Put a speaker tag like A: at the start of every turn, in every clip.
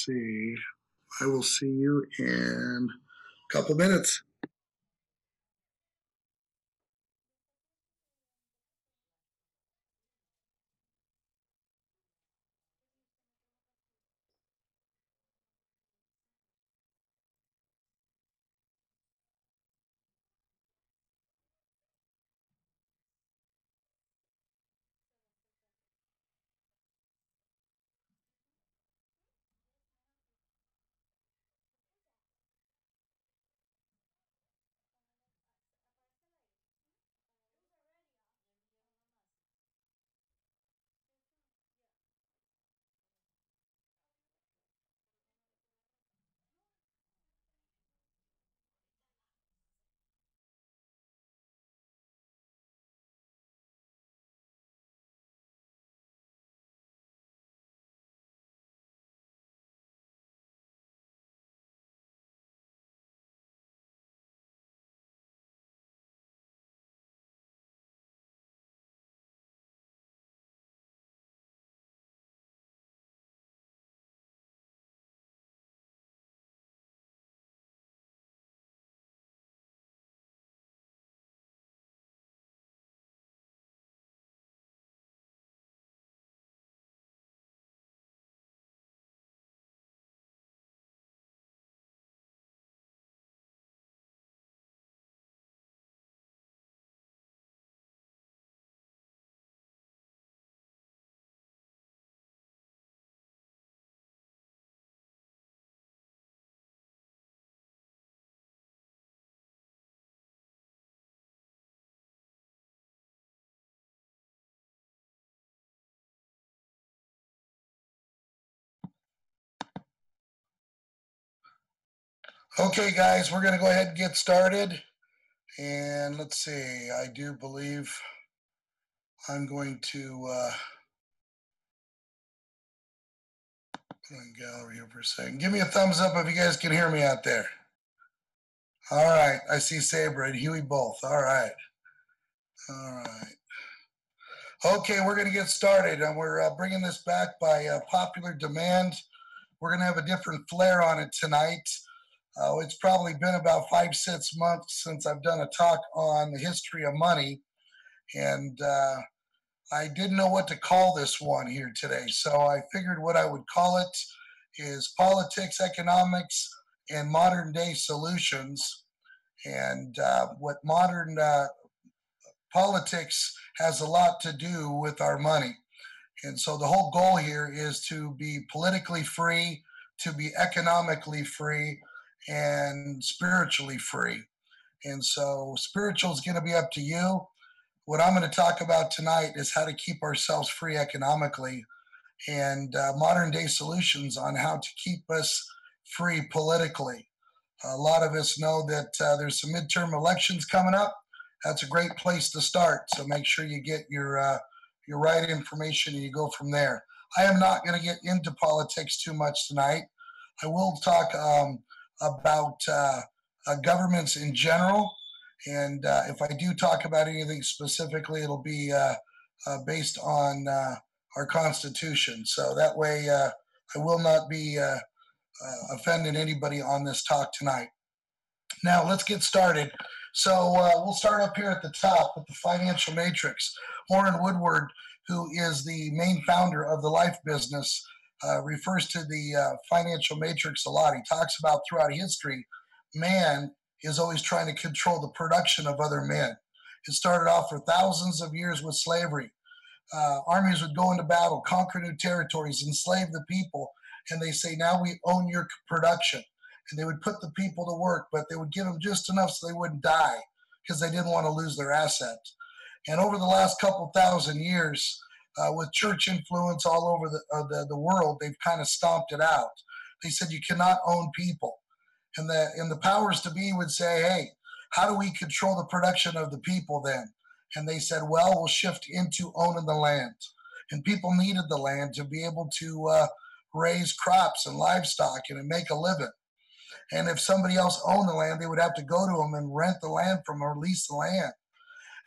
A: see. I will see you in a couple minutes. Okay, guys, we're going to go ahead and get started. And let's see, I do believe I'm going to put on gallery here for a second. Give me a thumbs up if you guys can hear me out there. All right, I see Saber and Huey both. All right. All right. Okay, we're going to get started, and we're bringing this back by popular demand. We're going to have a different flair on it tonight. It's probably been about 5-6 months since I've done a talk on the history of money, and I didn't know what to call this one here today, so I figured what I would call it is Politics, Economics, and Modern Day Solutions. And what modern politics has a lot to do with our money. And so the whole goal here is to be politically free, to be economically free, and spiritually free. And so spiritual is going to be up to you. What I'm going to talk about tonight is how to keep ourselves free economically, and modern day solutions on how to keep us free politically. A lot of us know that there's some midterm elections coming up. That's a great place to start. So make sure you get your right information and you go from there. I am not going to get into politics too much tonight. I will talk about governments in general, and if I do talk about anything specifically, it'll be based on our Constitution. So that way, I will not be offending anybody on this talk tonight. Now, let's get started. So we'll start up here at the top with the financial matrix. Warren Woodward, who is the main founder of the life business, refers to the financial matrix a lot. He talks about throughout history, man is always trying to control the production of other men. It started off for thousands of years with slavery. Armies would go into battle, conquer new territories, enslave the people, and they say, now we own your production. And they would put the people to work, but they would give them just enough so they wouldn't die because they didn't want to lose their assets. And over the last couple thousand years, with church influence all over the world, they've kind of stomped it out. They said you cannot own people. And the powers to be would say, hey, how do we control the production of the people then? And they said, well, we'll shift into owning the land. And people needed the land to be able to raise crops and livestock and make a living. And if somebody else owned the land, they would have to go to them and rent the land from them or lease the land.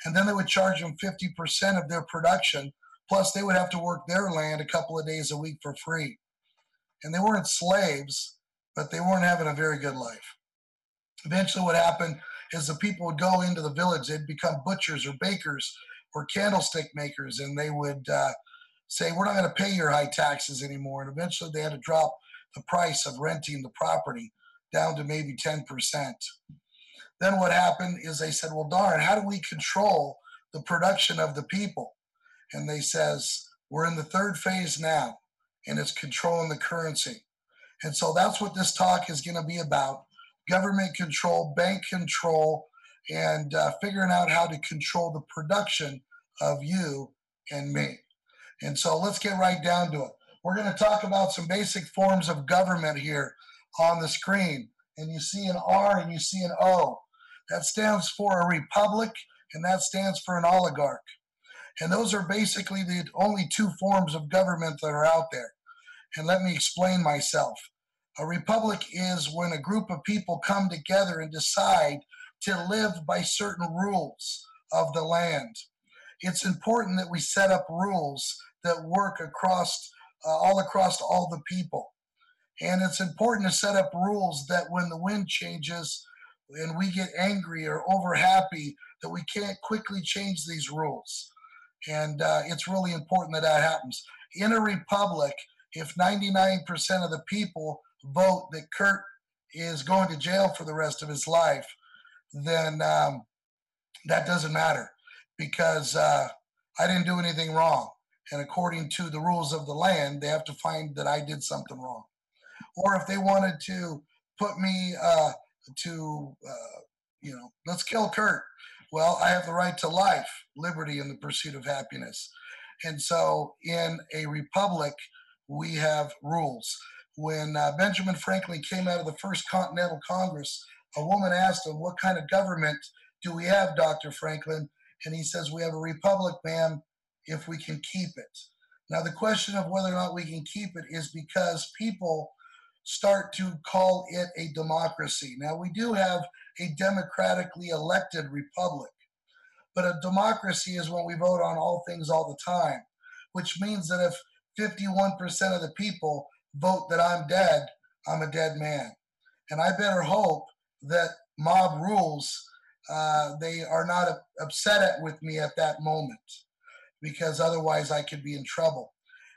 A: And then they would charge them 50% of their production. Plus, they would have to work their land a couple of days a week for free. and they weren't slaves, but they weren't having a very good life. Eventually, what happened is the people would go into the village, they'd become butchers or bakers or candlestick makers, and they would say, "We're not going to pay your high taxes anymore." And eventually, they had to drop the price of renting the property down to maybe 10%. Then what happened is they said, "Well, darn, how do we control the production of the people?" And they says, "We're in the third phase now, and it's controlling the currency." And so that's what this talk is going to be about: government control, bank control, and figuring out how to control the production of you and me. And so let's get right down to it. We're going to talk about some basic forms of government here on the screen. And you see an R and you see an O. That stands for a republic, and that stands for an oligarch. And those are basically the only two forms of government that are out there. And let me explain myself. A republic is when a group of people come together and decide to live by certain rules of the land. It's important that we set up rules that work across all the people. And it's important to set up rules that when the wind changes and we get angry or over happy, that we can't quickly change these rules. And it's really important that that happens. In a republic, if 99% of the people vote that Kurt is going to jail for the rest of his life, then that doesn't matter, because I didn't do anything wrong. And according to the rules of the land, they have to find that I did something wrong. Or if they wanted to put me let's kill Kurt. Well, I have the right to life, liberty, and the pursuit of happiness. And so in a republic, we have rules. When Benjamin Franklin came out of the First Continental Congress, a woman asked him, "What kind of government do we have, Dr. Franklin?" And he says, "We have a republic, ma'am, if we can keep it." Now, the question of whether or not we can keep it is because people start to call it a democracy. Now, we do have a democratically elected republic, but a democracy is when we vote on all things all the time, which means that if 51% of the people vote that I'm dead, I'm a dead man. And I better hope that mob rules, they are not upset with me at that moment, because otherwise I could be in trouble.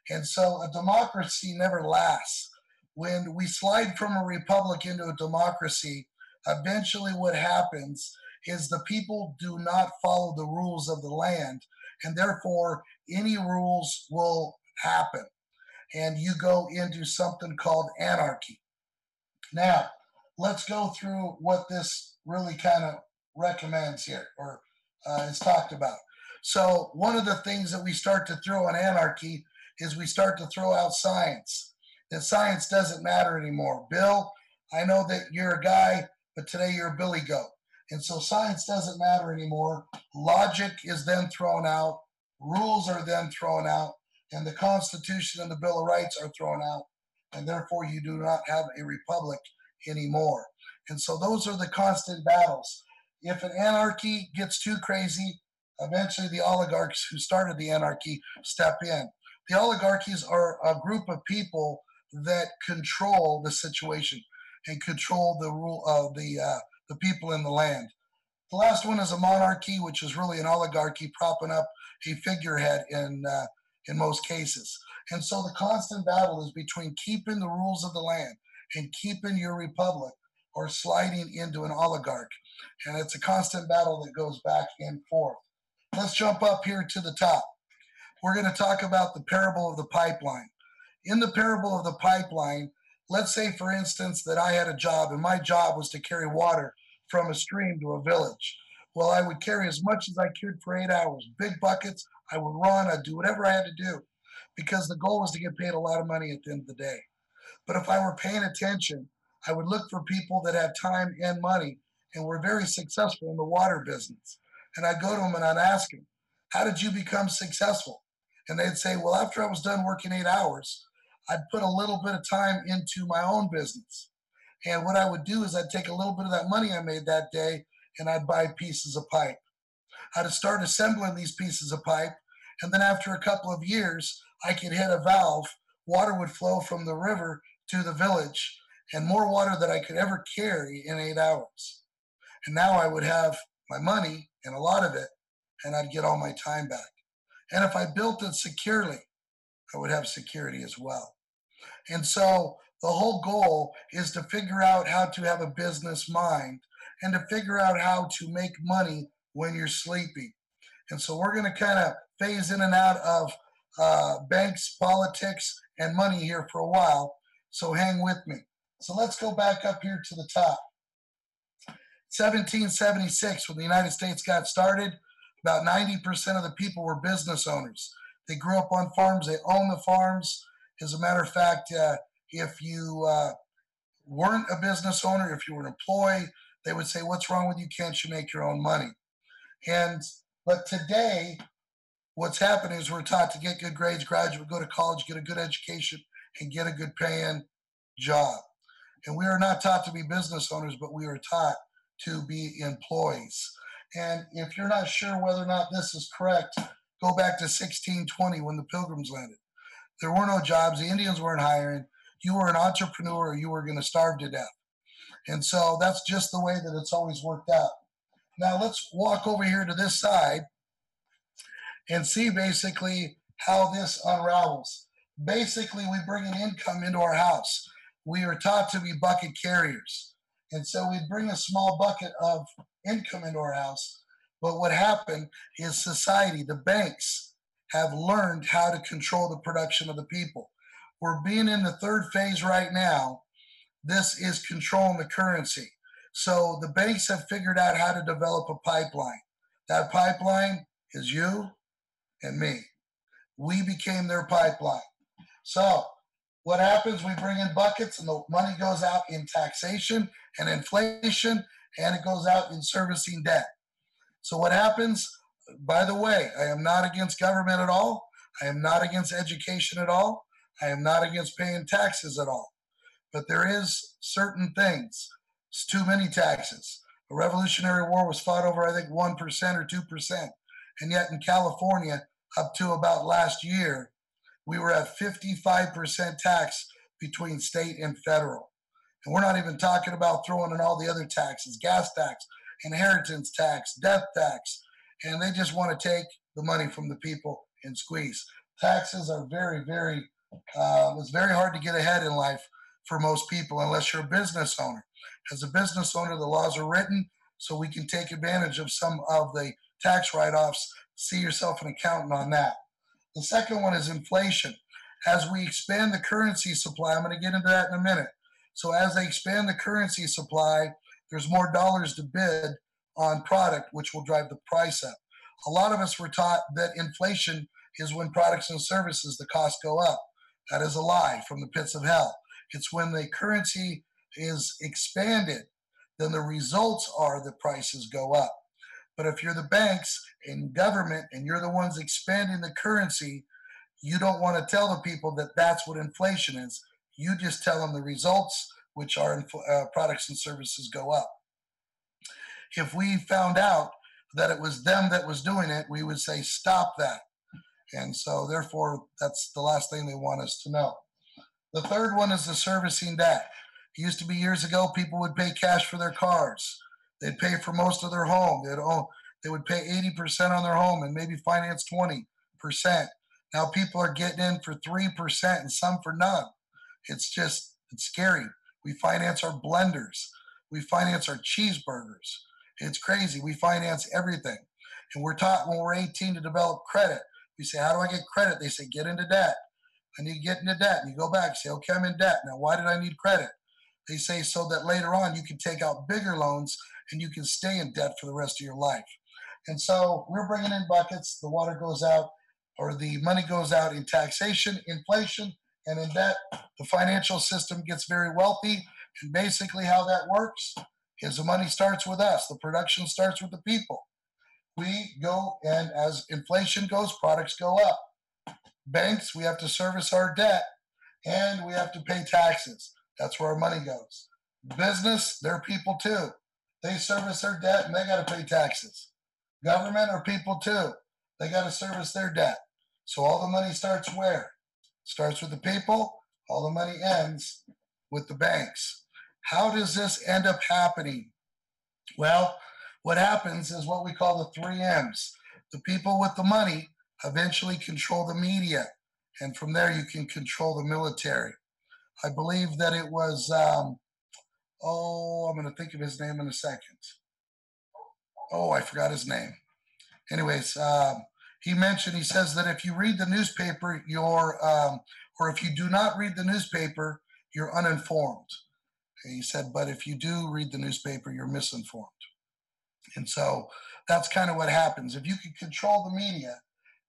A: And so a democracy never lasts. When we slide from a republic into a democracy, eventually what happens is the people do not follow the rules of the land, and therefore any rules will happen. And you go into something called anarchy. Now, let's go through what this really kind of recommends here, or is talked about. So, one of the things that we start to throw in anarchy is we start to throw out science. That science doesn't matter anymore. Bill, I know that you're a guy, but today you're a billy goat. And so science doesn't matter anymore. Logic is then thrown out. Rules are then thrown out. And the Constitution and the Bill of Rights are thrown out. And therefore, you do not have a republic anymore. And so those are the constant battles. If an anarchy gets too crazy, eventually the oligarchs who started the anarchy step in. The oligarchies are a group of people that control the situation and control the rule of the people in the land. The last one is a monarchy, which is really an oligarchy propping up a figurehead in most cases. And so the constant battle is between keeping the rules of the land and keeping your republic, or sliding into an oligarch. And it's a constant battle that goes back and forth. Let's jump up here to the top. We're going to talk about the parable of the pipeline. In the parable of the pipeline, let's say, for instance, that I had a job, and my job was to carry water from a stream to a village. Well, I would carry as much as I could for 8 hours. Big buckets, I would run, I'd do whatever I had to do, because the goal was to get paid a lot of money at the end of the day. But if I were paying attention, I would look for people that had time and money and were very successful in the water business. And I'd go to them and I'd ask them, "How did you become successful?" And they'd say, "Well, after I was done working 8 hours, I'd put a little bit of time into my own business. And what I would do is I'd take a little bit of that money I made that day and I'd buy pieces of pipe. I'd start assembling these pieces of pipe, and then after a couple of years, I could hit a valve. Water would flow from the river to the village and more water than I could ever carry in 8 hours. And now I would have my money and a lot of it, and I'd get all my time back. And if I built it securely, I would have security as well. And so the whole goal is to figure out how to have a business mind and to figure out how to make money when you're sleeping. And so we're going to kind of phase in and out of banks, politics, and money here for a while. So hang with me. So let's go back up here to the top. 1776, when the United States got started, about 90% of the people were business owners. They grew up on farms, they owned the farms. As a matter of fact, if you weren't a business owner, if you were an employee, they would say, "What's wrong with you? Can't you make your own money?" But today, what's happening is we're taught to get good grades, graduate, go to college, get a good education, and get a good paying job. And we are not taught to be business owners, but we are taught to be employees. And if you're not sure whether or not this is correct, go back to 1620 when the Pilgrims landed. There were no jobs. The Indians weren't hiring. You were an entrepreneur or you were going to starve to death. And so that's just the way that it's always worked out. Now let's walk over here to this side and see basically how this unravels. Basically, we bring an income into our house. We are taught to be bucket carriers. And so we bring a small bucket of income into our house. But what happened is society, the banks, have learned how to control the production of the people. We're being in the third phase right now. This is controlling the currency. So the banks have figured out how to develop a pipeline. That pipeline is you and me. We became their pipeline. So what happens? We bring in buckets and the money goes out in taxation and inflation, and it goes out in servicing debt. So what happens? By the way, I am not against government at all. I am not against education at all. I am not against paying taxes at all. But there is certain things. It's too many taxes. The Revolutionary War was fought over, I think, 1% or 2%. And yet in California, up to about last year, we were at 55% tax between state and federal. And we're not even talking about throwing in all the other taxes, gas tax, inheritance tax, death tax. And they just want to take the money from the people and squeeze. Taxes are it's very hard to get ahead in life for most people unless you're a business owner. As a business owner, the laws are written so we can take advantage of some of the tax write-offs. See yourself an accountant on that. The second one is inflation. As we expand the currency supply, I'm going to get into that in a minute. So as they expand the currency supply, there's more dollars to bid on product, which will drive the price up. A lot of us were taught that inflation is when products and services, the costs go up. That is a lie from the pits of hell. It's when the currency is expanded, then the results are the prices go up. But if you're the banks and government and you're the ones expanding the currency, you don't want to tell the people that that's what inflation is. You just tell them the results, which are products and services go up. If we found out that it was them that was doing it, we would say, stop that. And so therefore, that's the last thing they want us to know. The third one is the servicing debt. It used to be years ago, people would pay cash for their cars. They'd pay for most of their home. They would pay 80% on their home and maybe finance 20%. Now people are getting in for 3% and some for none. It's scary. We finance our blenders. We finance our cheeseburgers. It's crazy. We finance everything. And we're taught when we're 18 to develop credit. We say, how do I get credit? They say, get into debt. I need to get into debt. And you go back and say, okay, I'm in debt. Now, why did I need credit? They say so that later on you can take out bigger loans and you can stay in debt for the rest of your life. And so we're bringing in buckets. The water goes out, or the money goes out in taxation, inflation, and in debt. The financial system gets very wealthy. And basically how that works is the money starts with us. The production starts with the people. We go, and as inflation goes, products go up. Banks, we have to service our debt, and we have to pay taxes. That's where our money goes. Business, they're people too. They service their debt, and they got to pay taxes. Government are people too. They got to service their debt. So all the money starts where? Starts with the people. All the money ends with the banks. How does this end up happening? Well, what happens is what we call the three M's. The people with the money eventually control the media, and from there you can control the military. I believe that it was, I'm going to think of his name in a second. Oh, I forgot his name. Anyways, he says that if you read the newspaper, or if you do not read the newspaper, you're uninformed. He said, but if you do read the newspaper, you're misinformed. And so that's kind of what happens. If you can control the media,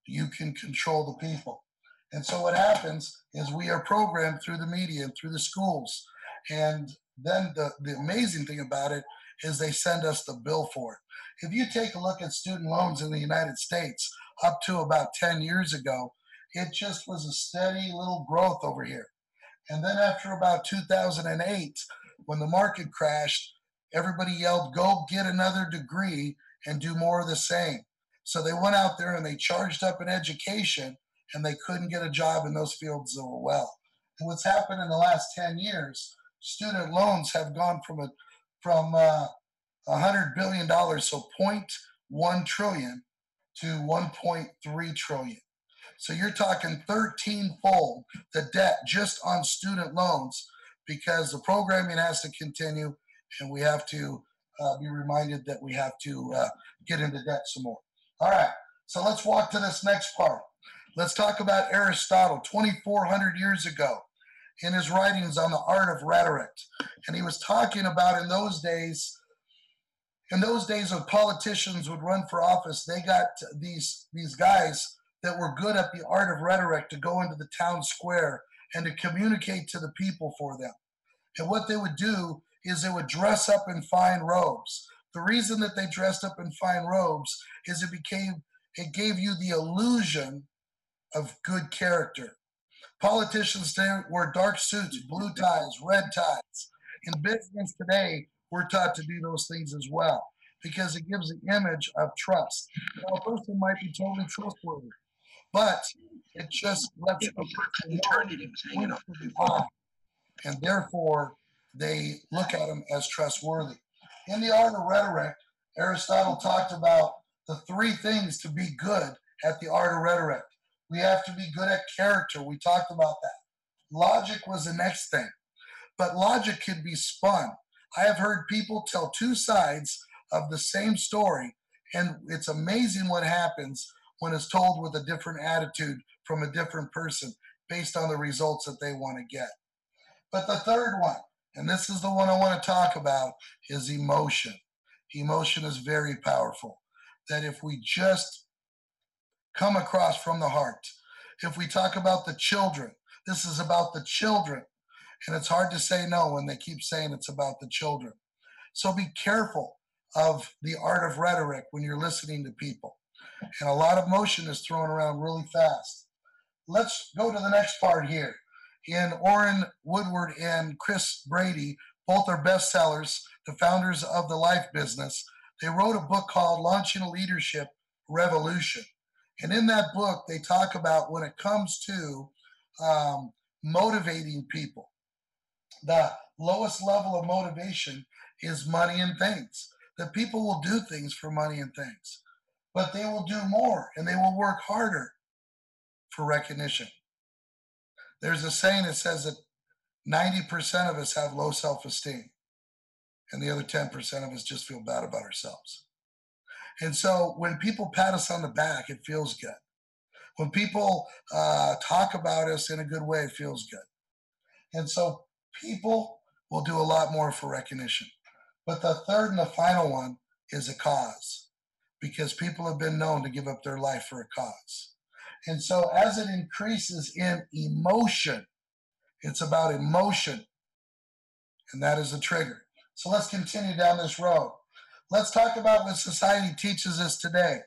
A: you can control the people. And so what happens is we are programmed through the media and through the schools. And then the amazing thing about it is they send us the bill for it. If you take a look at student loans in the United States up to about 10 years ago, it just was a steady little growth over here. And then after about 2008, when the market crashed, everybody yelled, go get another degree and do more of the same. So they went out there and they charged up an education and they couldn't get a job in those fields that were well. And what's happened in the last 10 years, student loans have gone from $100 billion, so 0.1 trillion to 1.3 trillion. So you're talking 13-fold the debt just on student loans because the programming has to continue and we have to be reminded that we have to get into debt some more. All right, so let's walk to this next part. Let's talk about Aristotle, 2,400 years ago, in his writings on the art of rhetoric. And he was talking about in those days when politicians would run for office, they got these guys that were good at the art of rhetoric to go into the town square and to communicate to the people for them. And what they would do is they would dress up in fine robes. The reason that they dressed up in fine robes is it gave you the illusion of good character. Politicians today wear dark suits, blue ties, red ties. In business today, we're taught to do those things as well because it gives the image of trust. Now, a person might be totally trustworthy, but it just lets a person know and therefore they look at him as trustworthy. In the art of rhetoric, Aristotle talked about the three things to be good at the art of rhetoric. We have to be good at character. We talked about that. Logic was the next thing, but logic can be spun. I have heard people tell two sides of the same story, and it's amazing what happens when it's told with a different attitude from a different person based on the results that they want to get. But the third one, and this is the one I want to talk about, is emotion. Emotion is very powerful. That if we just come across from the heart, if we talk about the children, this is about the children. And it's hard to say no when they keep saying it's about the children. So be careful of the art of rhetoric when you're listening to people. And a lot of emotion is thrown around really fast. Let's go to the next part here. In Orrin Woodward and Chris Brady, both are bestsellers, the founders of the life business. They wrote a book called Launching a Leadership Revolution. And in that book, they talk about when it comes to motivating people, the lowest level of motivation is money and things. That people will do things for money and things, but they will do more and they will work harder for recognition. There's a saying that says that 90% of us have low self-esteem and the other 10% of us just feel bad about ourselves. And so when people pat us on the back, it feels good. When people talk about us in a good way, it feels good. And so people will do a lot more for recognition. But the third and the final one is a cause, because people have been known to give up their life for a cause. And so as it increases in emotion, it's about emotion, and that is the trigger. So let's continue down this road. Let's talk about what society teaches us today.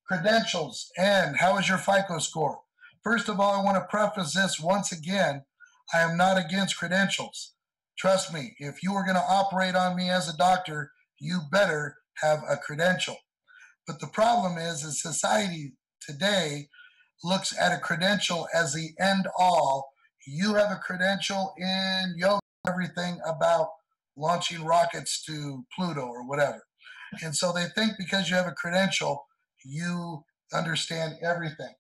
A: Credentials and how is your FICO score? First of all, I want to preface this once again. I am not against credentials. Trust me, if you are going to operate on me as a doctor, you better have a credential. But the problem is that society today looks at a credential as the end all. You have a credential in yoga. everything about launching rockets to Pluto or whatever. And so they think because you have a credential, you understand everything.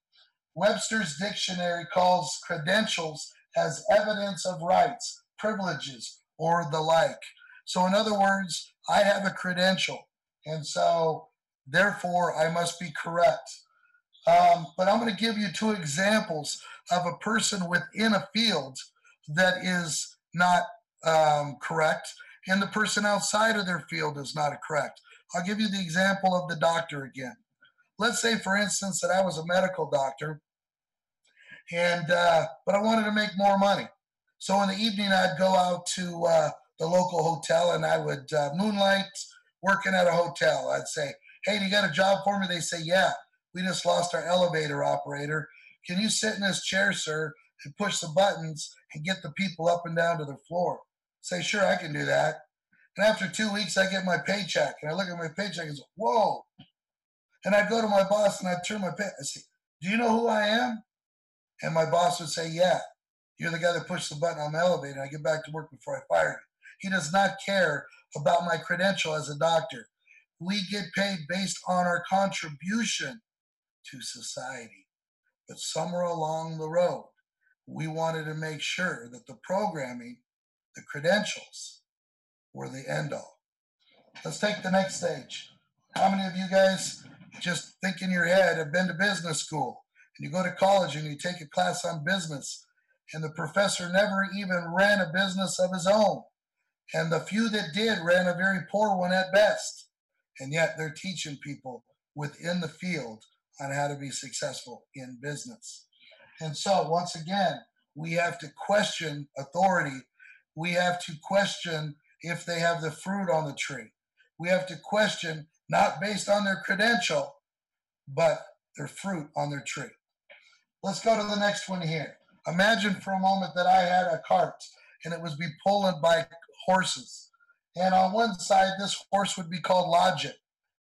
A: Webster's dictionary calls credentials as evidence of rights, privileges, or the like. So, in other words, I have a credential, and so therefore I must be correct. But I'm going to give you two examples of a person within a field that is not correct, and the person outside of their field is not correct. I'll give you the example of the doctor again. Let's say, for instance, that I was a medical doctor, and but I wanted to make more money. So in the evening, I'd go out to the local hotel, and I would moonlight working at a hotel. I'd say, "Hey, do you got a job for me?" They say, "Yeah, we just lost our elevator operator. Can you sit in this chair, sir, and push the buttons and get the people up and down to the floor?" Say, "Sure, I can do that." And after 2 weeks, I get my paycheck, and I look at my paycheck and say, "Whoa!" And I'd go to my boss and I'd turn my pay. I say, "Do you know who I am?" And my boss would say, "Yeah, you're the guy that pushed the button on the elevator. I get back to work before I fire you." He does not care about my credential as a doctor. We get paid based on our contribution to society. But somewhere along the road, we wanted to make sure that the programming, the credentials, were the end all. Let's take the next stage. How many of you guys just think in your head have been to business school and you go to college and you take a class on business and the professor never even ran a business of his own, and the few that did ran a very poor one at best, and yet they're teaching people within the field on how to be successful in business? And so once again, we have to question authority. We have to question if they have the fruit on the tree. We have to question not based on their credential, but their fruit on their tree. Let's go to the next one here. Imagine for a moment that I had a cart and it was be pulled by horses. And on one side, this horse would be called logic,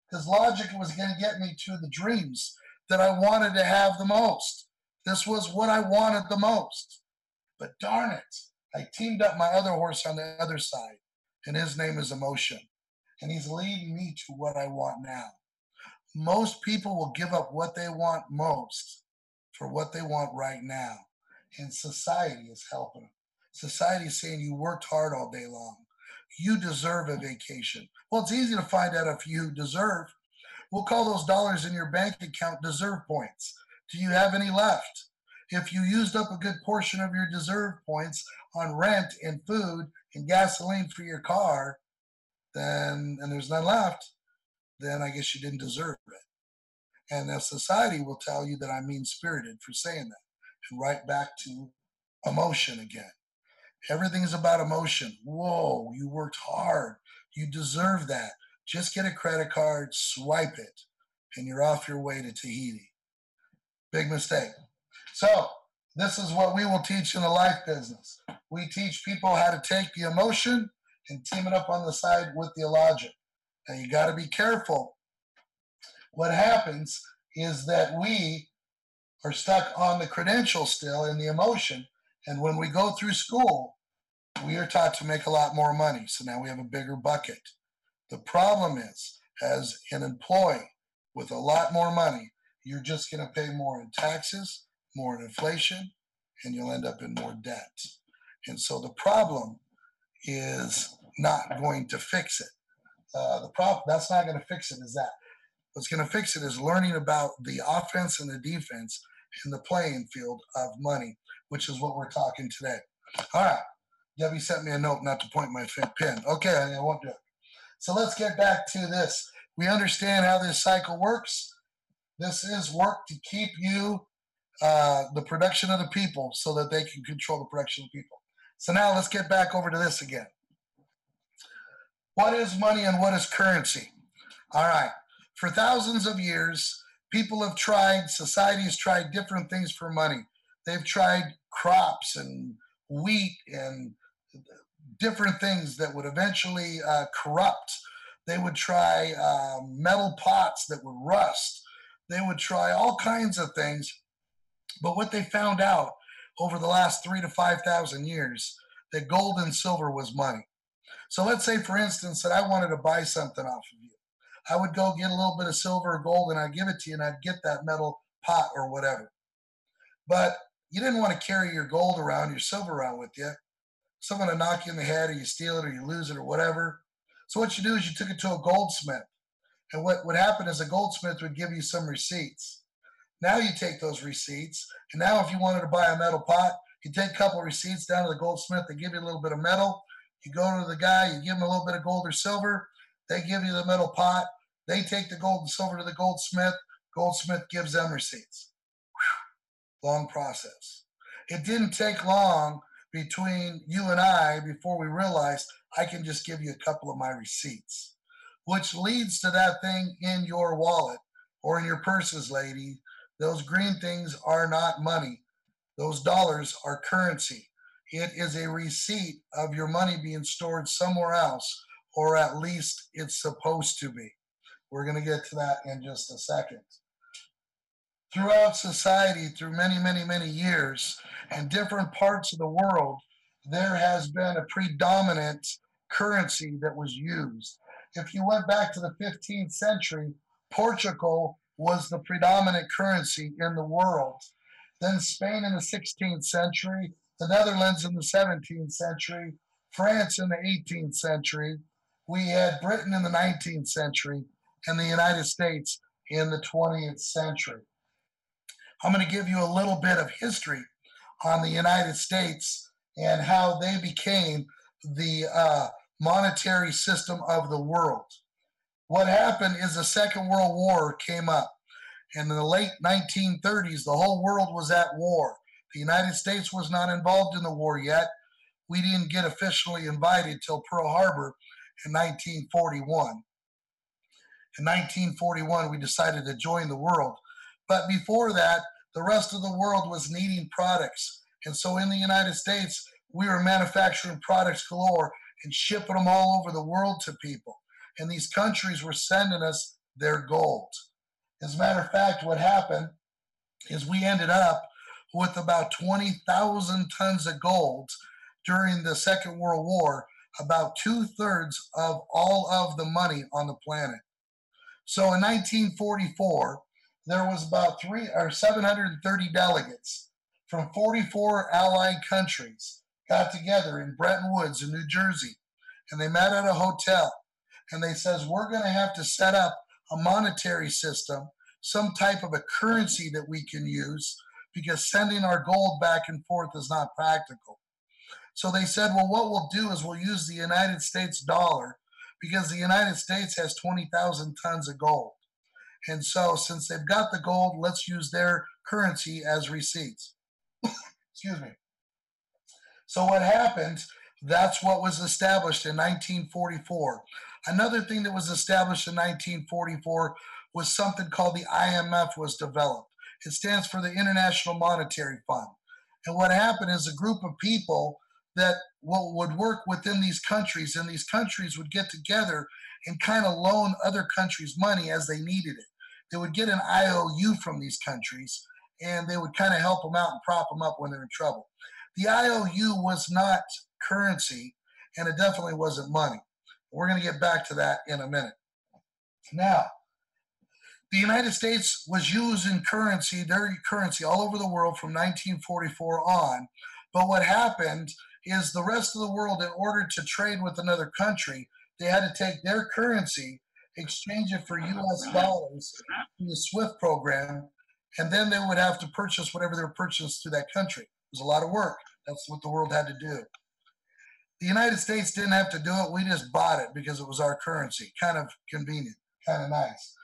A: because logic was going to get me to the dreams that I wanted to have the most. This was what I wanted the most. But darn it, I teamed up my other horse on the other side, and his name is emotion. And he's leading me to what I want now. Most people will give up what they want most for what they want right now. And society is helping them. Society is saying you worked hard all day long. You deserve a vacation. Well, it's easy to find out if you deserve. We'll call those dollars in your bank account deserve points. Do you have any left? If you used up a good portion of your deserve points on rent and food and gasoline for your car, then and there's none left, then I guess you didn't deserve it. And the society will tell you that I'm mean spirited for saying that. And right back to emotion again. Everything is about emotion. Whoa, you worked hard. You deserve that. Just get a credit card, swipe it, and you're off your way to Tahiti. Big mistake. So, this is what we will teach in the life business. We teach people how to take the emotion and team it up on the side with the logic. Now, you got to be careful. What happens is that we are stuck on the credential still in the emotion. And when we go through school, we are taught to make a lot more money. So now we have a bigger bucket. The problem is, as an employee with a lot more money, you're just going to pay more in taxes, more in inflation, and you'll end up in more debt. And so the problem is not going to fix it. The problem that's not going to fix it is that. What's going to fix it is learning about the offense and the defense in the playing field of money, which is what we're talking today. All right. Debbie sent me a note not to point my pen. Okay, I won't do it. So let's get back to this. We understand how this cycle works. This is work to keep you the production of the people so that they can control the production of people. So now let's get back over to this again. What is money and what is currency? All right. For thousands of years, people have tried, society has tried different things for money. They've tried crops and wheat and different things that would eventually corrupt. They would try metal pots that would rust. They would try all kinds of things. But what they found out over the last 3,000 to 5,000 years, that gold and silver was money. So let's say, for instance, that I wanted to buy something off of you. I would go get a little bit of silver or gold and I'd give it to you and I'd get that metal pot or whatever. But you didn't want to carry your gold around, your silver around with you. Someone to knock you in the head or you steal it or you lose it or whatever. So what you do is you took it to a goldsmith. And what would happen is a goldsmith would give you some receipts. Now you take those receipts, and now if you wanted to buy a metal pot, you take a couple of receipts down to the goldsmith, they give you a little bit of metal. You go to the guy, you give him a little bit of gold or silver, they give you the metal pot, they take the gold and silver to the goldsmith gives them receipts. Whew, long process. It didn't take long between you and I before we realized I can just give you a couple of my receipts, which leads to that thing in your wallet or in your purses, lady. Those green things are not money. Those dollars are currency. It is a receipt of your money being stored somewhere else, or at least it's supposed to be. We're going to get to that in just a second. Throughout society, through many, many, many years, in different parts of the world, there has been a predominant currency that was used. If you went back to the 15th century, Portugal was the predominant currency in the world. Then Spain in the 16th century, the Netherlands in the 17th century, France in the 18th century. We had Britain in the 19th century and the United States in the 20th century. I'm going to give you a little bit of history on the United States and how they became the monetary system of the world. What happened is the Second World War came up. And in the late 1930s, the whole world was at war. The United States was not involved in the war yet. We didn't get officially invited till Pearl Harbor in 1941. In 1941, we decided to join the world. But before that, the rest of the world was needing products. And so in the United States, we were manufacturing products galore and shipping them all over the world to people. And these countries were sending us their gold. As a matter of fact, what happened is we ended up with about 20,000 tons of gold during the Second World War, about 2/3 of all of the money on the planet. So in 1944, there was about 730 delegates from 44 allied countries got together in Bretton Woods in New Jersey, and they met at a hotel, and they says, we're going to have to set up a monetary system, some type of a currency that we can use, because sending our gold back and forth is not practical. So they said, well, what we'll do is we'll use the United States dollar, because the United States has 20,000 tons of gold. And so since they've got the gold, let's use their currency as receipts. Excuse me. So what happened, that's what was established in 1944. Another thing that was established in 1944 was something called the IMF was developed. It stands for the International Monetary Fund. And what happened is a group of people that would work within these countries, and these countries would get together and kind of loan other countries money as they needed it. They would get an IOU from these countries, and they would kind of help them out and prop them up when they're in trouble. The IOU was not currency, and it definitely wasn't money. We're going to get back to that in a minute. Now, the United States was using currency, their currency, all over the world from 1944 on. But what happened is the rest of the world, in order to trade with another country, they had to take their currency, exchange it for US dollars in the SWIFT program, and then they would have to purchase whatever they were purchased to that country. It was a lot of work. That's what the world had to do. The United States didn't have to do it. We just bought it because it was our currency. Kind of convenient, kind of nice.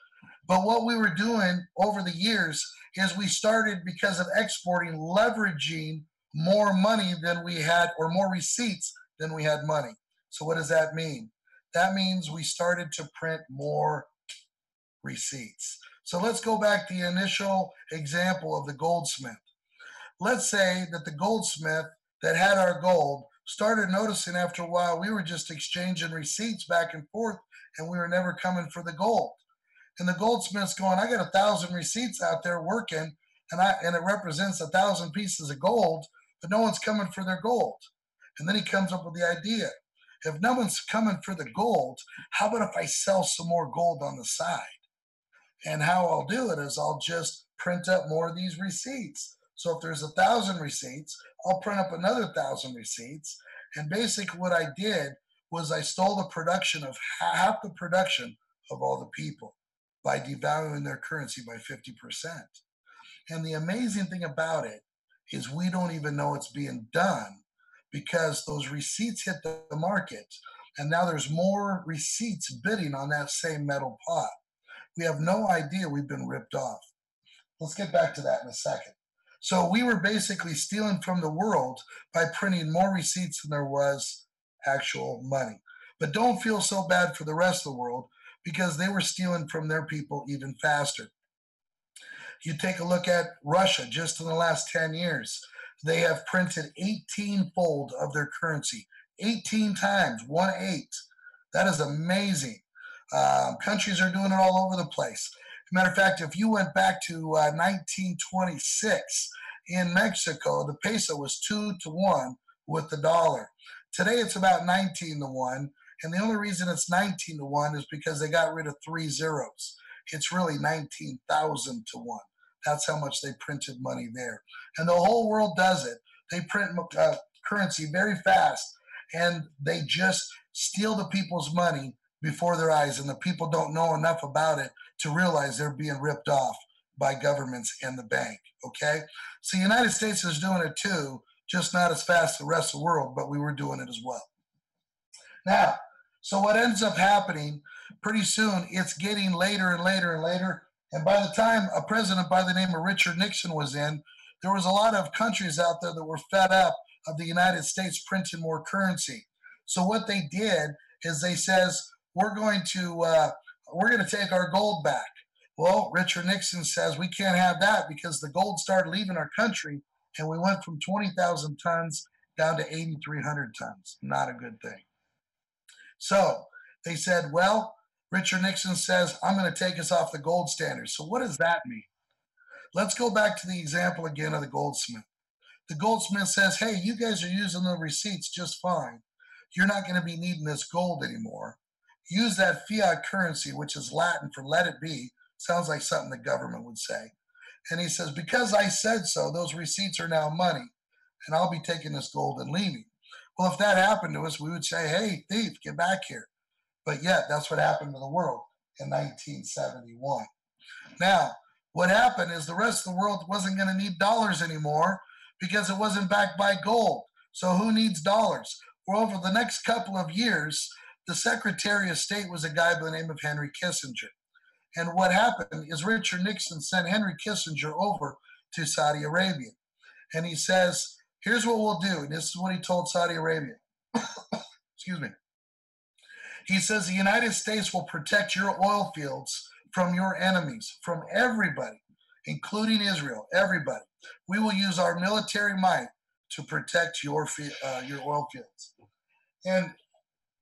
A: But what we were doing over the years is we started, because of exporting, leveraging more money than we had, or more receipts than we had money. So what does that mean? That means we started to print more receipts. So let's go back to the initial example of the goldsmith. Let's say that the goldsmith that had our gold started noticing after a while we were just exchanging receipts back and forth, and we were never coming for the gold. And the goldsmith's going, I got 1,000 receipts out there working, and it represents 1,000 pieces of gold, but no one's coming for their gold. And then he comes up with the idea. If no one's coming for the gold, how about if I sell some more gold on the side? And how I'll do it is I'll just print up more of these receipts. So if there's 1,000 receipts, I'll print up another 1,000 receipts. And basically, what I did was I stole the production of half the production of all the people by devaluing their currency by 50%. And the amazing thing about it is we don't even know it's being done because those receipts hit the market. And now there's more receipts bidding on that same metal pot. We have no idea we've been ripped off. Let's get back to that in a second. So we were basically stealing from the world by printing more receipts than there was actual money. But don't feel so bad for the rest of the world because they were stealing from their people even faster. You take a look at Russia just in the last 10 years. They have printed 18-fold of their currency, 18 times, 1/8. That is amazing. Countries are doing it all over the place. Matter of fact, if you went back to 1926 in Mexico, the peso was 2 to 1 with the dollar. Today it's about 19 to 1. And the only reason it's 19 to 1 is because they got rid of 3 zeros. It's really 19,000 to 1. That's how much they printed money there. And the whole world does it. They print currency very fast and they just steal the people's money before their eyes. And the people don't know enough about it to realize they're being ripped off by governments and the bank. Okay? So the United States is doing it too, just not as fast as the rest of the world, but we were doing it as well. Now, so what ends up happening, pretty soon it's getting later and later and later. And by the time a president by the name of Richard Nixon was in, there was a lot of countries out there that were fed up of the United States printing more currency. So what they did is they says, we're going to take our gold back. Well, Richard Nixon says we can't have that because the gold started leaving our country and we went from 20,000 tons down to 8,300 tons. Not a good thing. So they said, well, Richard Nixon says, I'm going to take us off the gold standard. So what does that mean? Let's go back to the example again of the goldsmith. The goldsmith says, hey, you guys are using the receipts just fine. You're not going to be needing this gold anymore. Use that fiat currency, which is Latin for let it be. Sounds like something the government would say. And he says, because I said so, those receipts are now money, and I'll be taking this gold and leaving. Well, if that happened to us, we would say, hey, thief, get back here. But yet, that's what happened to the world in 1971. Now, what happened is the rest of the world wasn't going to need dollars anymore because it wasn't backed by gold. So who needs dollars? Well, over the next couple of years, the Secretary of State was a guy by the name of Henry Kissinger. And what happened is Richard Nixon sent Henry Kissinger over to Saudi Arabia. And he says, here's what we'll do. And this is what he told Saudi Arabia. Excuse me. He says, the United States will protect your oil fields from your enemies, from everybody, including Israel, everybody. We will use our military might to protect your oil fields. And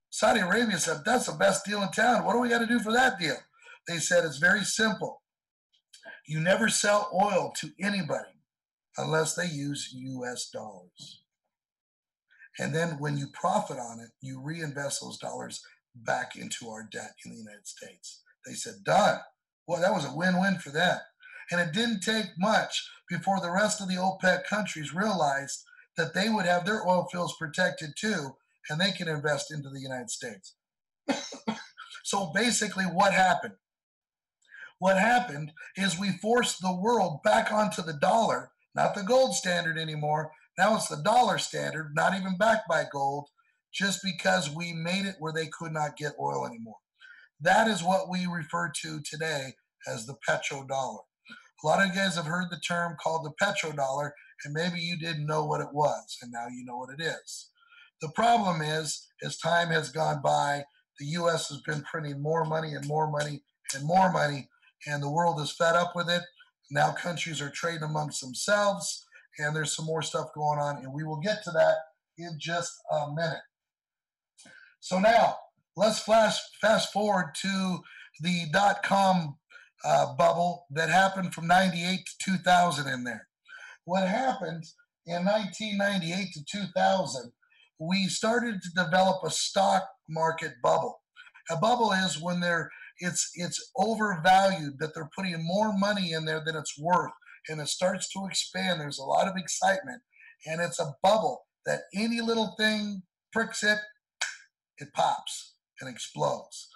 A: Saudi Arabia said, that's the best deal in town. What do we got to do for that deal? They said, it's very simple. You never sell oil to anybody unless they use US dollars. And then when you profit on it, you reinvest those dollars back into our debt in the United States. They said, done. Well, that was a win-win for them. And it didn't take much before the rest of the OPEC countries realized that they would have their oil fields protected too, and they can invest into the United States. So basically what happened? What happened is we forced the world back onto the dollar, not the gold standard anymore. Now it's the dollar standard, not even backed by gold, just because we made it where they could not get oil anymore. That is what we refer to today as the petrodollar. A lot of you guys have heard the term called the petrodollar, and maybe you didn't know what it was, and now you know what it is. The problem is, as time has gone by, the U.S. has been printing more money and more money and more money, and the world is fed up with it. Now countries are trading amongst themselves, and there's some more stuff going on, and we will get to that in just a minute. So now, let's fast forward to the dot-com bubble that happened from 98 to 2000 in there. What happened in 1998 to 2000 we started to develop a stock market bubble. A bubble is when it's overvalued, that they're putting more money in there than it's worth, and it starts to expand. There's a lot of excitement, and it's a bubble that any little thing pricks it, it pops and explodes.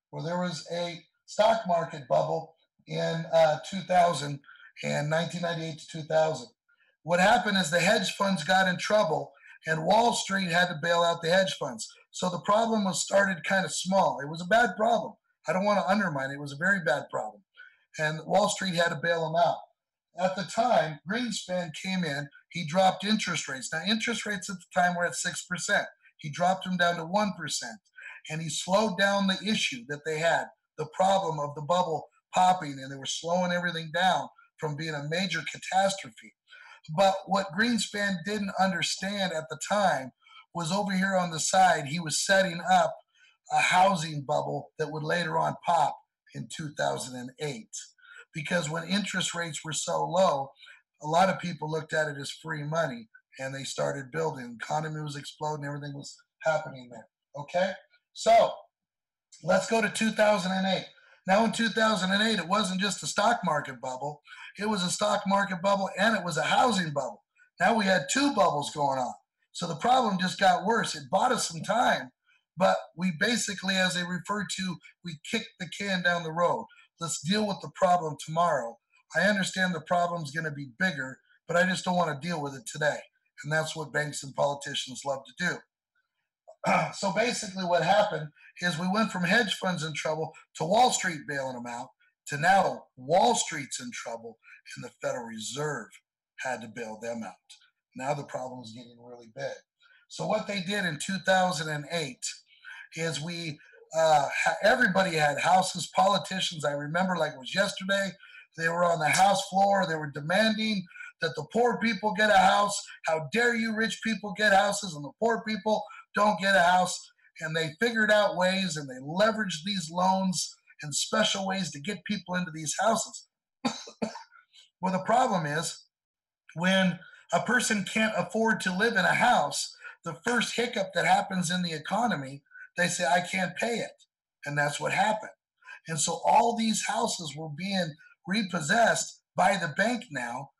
A: Where there was a stock market bubble in 2000 and 1998 to 2000. What happened is the hedge funds got in trouble, and Wall Street had to bail out the hedge funds. So the problem was started kind of small. It was a bad problem. I don't want to undermine it. It was a very bad problem. And Wall Street had to bail them out. At the time, Greenspan came in. He dropped interest rates. Now, interest rates at the time were at 6%. He dropped them down to 1%. And he slowed down the issue that they had, the problem of the bubble popping, and they were slowing everything down from being a major catastrophe. But what Greenspan didn't understand at the time was over here on the side, he was setting up a housing bubble that would later on pop in 2008. Because when interest rates were so low, a lot of people looked at it as free money, and they started building. The economy was exploding, everything was happening there. Okay? So let's go to 2008. Now, in 2008, it wasn't just a stock market bubble. It was a stock market bubble and it was a housing bubble. Now we had two bubbles going on. So the problem just got worse. It bought us some time, but we basically, as they refer to, we kicked the can down the road. Let's deal with the problem tomorrow. I understand the problem's going to be bigger, but I just don't want to deal with it today. And that's what banks and politicians love to do. So basically what happened is we went from hedge funds in trouble to Wall Street bailing them out to now Wall Street's in trouble and the Federal Reserve had to bail them out. Now the problem is getting really big. So what they did in 2008 is everybody had houses, politicians. I remember like it was yesterday. They were on the House floor. They were demanding that the poor people get a house. How dare you rich people get houses and the poor people don't get a house. And they figured out ways and they leveraged these loans and special ways to get people into these houses. Well, the problem is when a person can't afford to live in a house, the first hiccup that happens in the economy, they say, I can't pay it. And that's what happened. And so all these houses were being repossessed by the bank now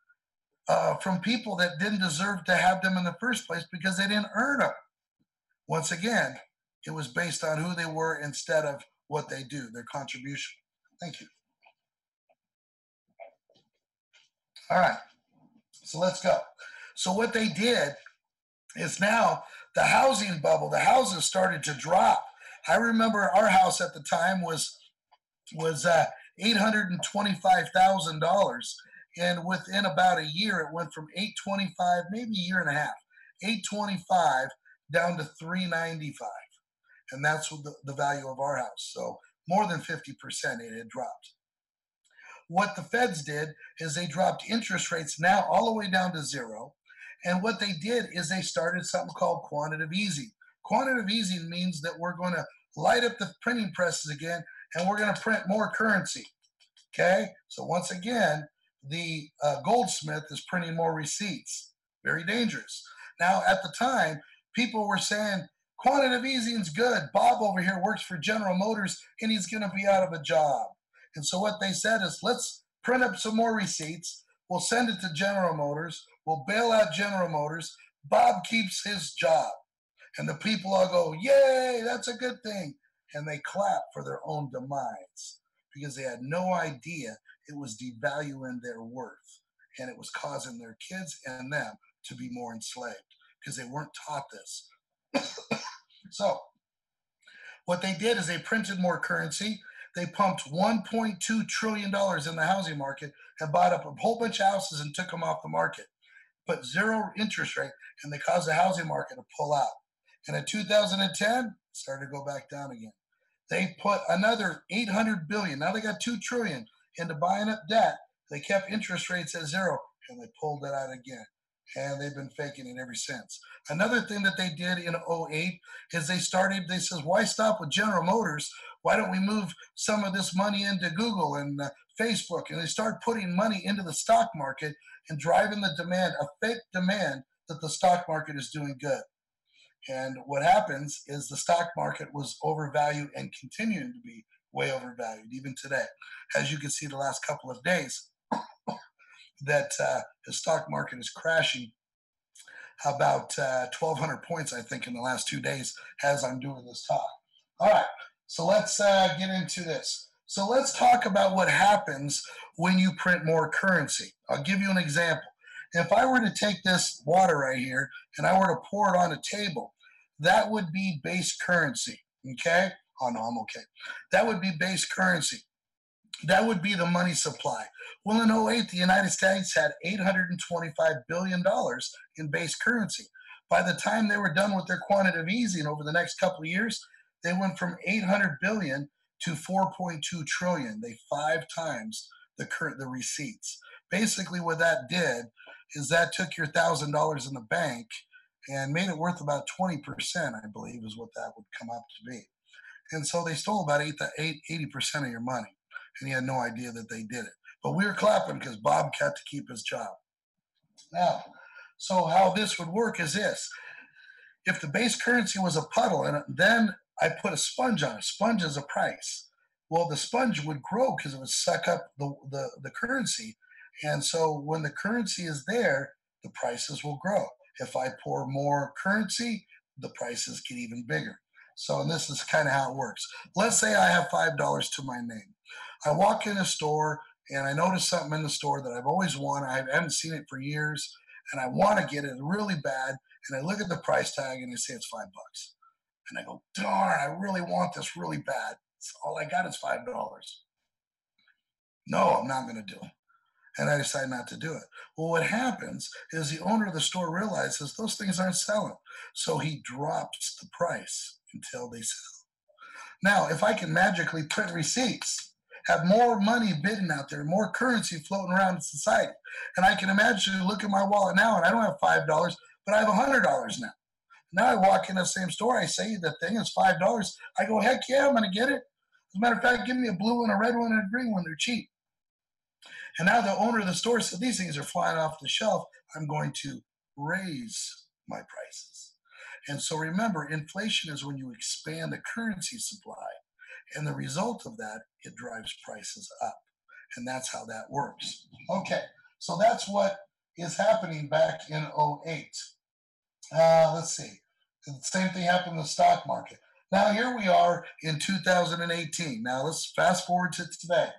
A: from people that didn't deserve to have them in the first place because they didn't earn them. Once again, it was based on who they were instead of what they do, their contribution. Thank you. All right, so let's go. So what they did is now the housing bubble, the houses started to drop. I remember our house at the time was $825,000, and within about a year, it went from 825, maybe a year and a half, 825 down to 395, and that's what the value of our house. So more than 50% it had dropped. What the feds did is they dropped interest rates now all the way down to zero. And what they did is they started something called quantitative easing. Quantitative easing means that we're going to light up the printing presses again and we're going to print more currency. Okay? So once again, the goldsmith is printing more receipts. Very dangerous. Now, at the time, people were saying, quantitative easing is good. Bob over here works for General Motors and he's going to be out of a job. And so what they said is, let's print up some more receipts. We'll send it to General Motors. We'll bail out General Motors. Bob keeps his job. And the people all go, yay, that's a good thing. And they clap for their own demise because they had no idea it was devaluing their worth. And it was causing their kids and them to be more enslaved because they weren't taught this. So what they did is they printed more currency. They pumped $1.2 trillion in the housing market and bought up a whole bunch of houses and took them off the market. Put zero interest rate, and they caused the housing market to pull out. And in 2010, it started to go back down again. They put another $800 billion. Now they got $2 trillion into buying up debt. They kept interest rates at zero, and they pulled it out again. And they've been faking it ever since. Another thing that they did in 2008 is they says, why stop with General Motors? Why don't we move some of this money into Google and Facebook? And they start putting money into the stock market and driving the demand, a fake demand that the stock market is doing good. And what happens is the stock market was overvalued and continuing to be way overvalued even today. As you can see, the last couple of days, that the stock market is crashing about 1,200 points, I think, in the last 2 days as I'm doing this talk. All right, so let's get into this. So let's talk about what happens when you print more currency. I'll give you an example. If I were to take this water right here and I were to pour it on a table, that would be base currency. Okay? Oh, no, I'm okay. That would be base currency. That would be the money supply. Well, in '08, the United States had $825 billion in base currency. By the time they were done with their quantitative easing over the next couple of years, they went from 800 billion to 4.2 trillion. They 5 times the receipts. Basically, what that did is that took your $1,000 in the bank and made it worth about 20%, I believe, is what that would come up to be. And so they stole about 80% of your money, and he had no idea that they did it. But we were clapping because Bob got to keep his job. Now, so how this would work is this. If the base currency was a puddle, and then I put a sponge on it, sponge is a price. Well, the sponge would grow because it would suck up the currency. And so when the currency is there, the prices will grow. If I pour more currency, the prices get even bigger. So, and this is kind of how it works. Let's say I have $5 to my name. I walk in a store and I notice something in the store that I've always wanted. I haven't seen it for years, and I want to get it really bad. And I look at the price tag and they say it's $5. And I go, darn, I really want this really bad. All I got is $5. No, I'm not going to do it. And I decide not to do it. Well, what happens is the owner of the store realizes those things aren't selling. So he drops the price until they sell. Now, if I can magically print receipts, have more money bidding out there, more currency floating around in society, and I can imagine, look at my wallet now, and I don't have $5, but I have $100 now. Now I walk in the same store, I say the thing is $5. I go, heck yeah, I'm going to get it. As a matter of fact, give me a blue one, a red one, and a green one. They're cheap. And now the owner of the store said, these things are flying off the shelf. I'm going to raise my prices. And so remember, inflation is when you expand the currency supply. And the result of that, it drives prices up. And that's how that works. Okay, so that's what is happening back in '08. Let's see. The same thing happened in the stock market. Now here we are in 2018. Now let's fast forward to today.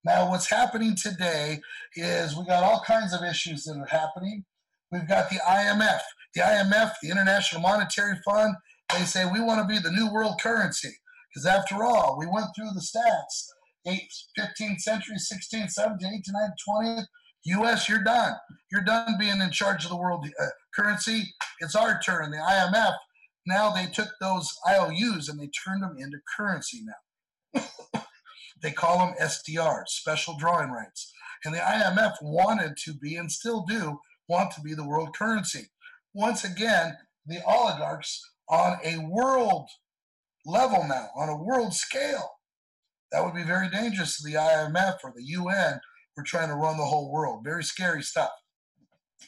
A: Now what's happening today is we got all kinds of issues that are happening. We've got the IMF. The IMF, the International Monetary Fund, they say we want to be the new world currency. Because after all, we went through the stats. 15th century, 16th, 17th, 18th, 19th, 20th. U.S., you're done. You're done being in charge of the world currency. It's our turn. The IMF, now they took those IOUs and they turned them into currency now. They call them SDRs, special drawing rights. And the IMF wanted to be, and still do, want to be the world currency. Once again, the oligarchs on a world level now, on a world scale, that would be very dangerous to the IMF or the UN. We're trying to run the whole world. Very scary stuff.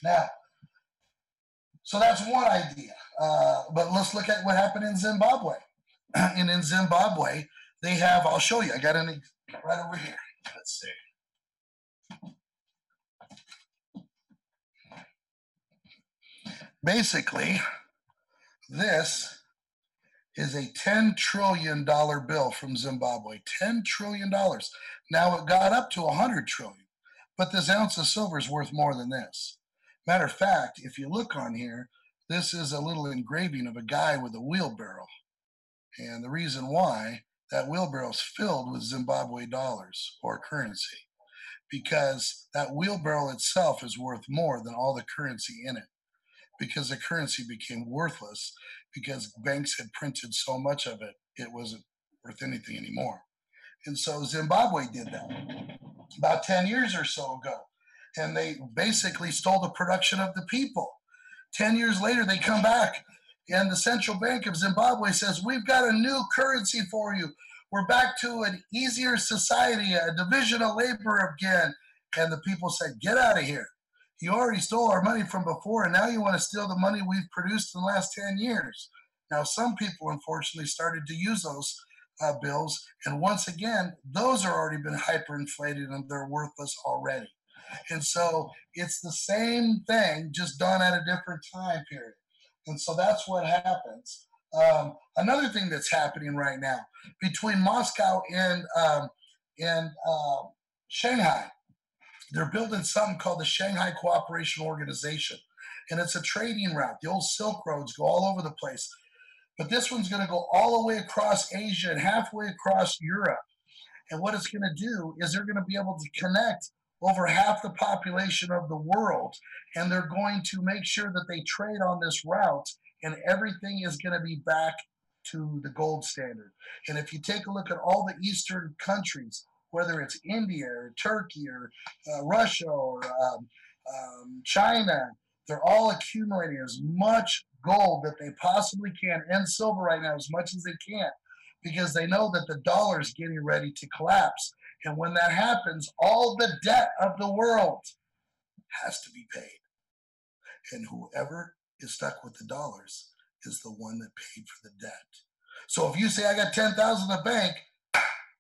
A: Now, so that's one idea. But let's look at what happened in Zimbabwe. And in Zimbabwe, they have, I'll show you. I got it right over here. Let's see. Basically, this is a $10 trillion bill from Zimbabwe. $10 trillion. Now it got up to $100 trillion. But this ounce of silver is worth more than this. Matter of fact, if you look on here, this is a little engraving of a guy with a wheelbarrow. And the reason why, that wheelbarrow is filled with Zimbabwe dollars or currency. Because that wheelbarrow itself is worth more than all the currency in it. Because the currency became worthless because banks had printed so much of it, it wasn't worth anything anymore. And so Zimbabwe did that about 10 years or so ago. And they basically stole the production of the people. 10 years later, they come back, and the Central Bank of Zimbabwe says, we've got a new currency for you. We're back to an easier society, a division of labor again. And the people said, get out of here. You already stole our money from before, and now you want to steal the money we've produced in the last 10 years. Now, some people unfortunately started to use those bills, and once again, those are already been hyperinflated and they're worthless already. And so it's the same thing, just done at a different time period. And so that's what happens. Another thing that's happening right now between Moscow and Shanghai, they're building something called the Shanghai Cooperation Organization. And it's a trading route. The old Silk Roads go all over the place. But this one's going to go all the way across Asia and halfway across Europe. And what it's going to do is they're going to be able to connect over half the population of the world. And they're going to make sure that they trade on this route and everything is going to be back to the gold standard. And if you take a look at all the Eastern countries, whether it's India or Turkey or Russia or China, they're all accumulating as much gold that they possibly can and silver right now as much as they can because they know that the dollar is getting ready to collapse. And when that happens, all the debt of the world has to be paid. And whoever is stuck with the dollars is the one that paid for the debt. So if you say, I got 10,000 in the bank,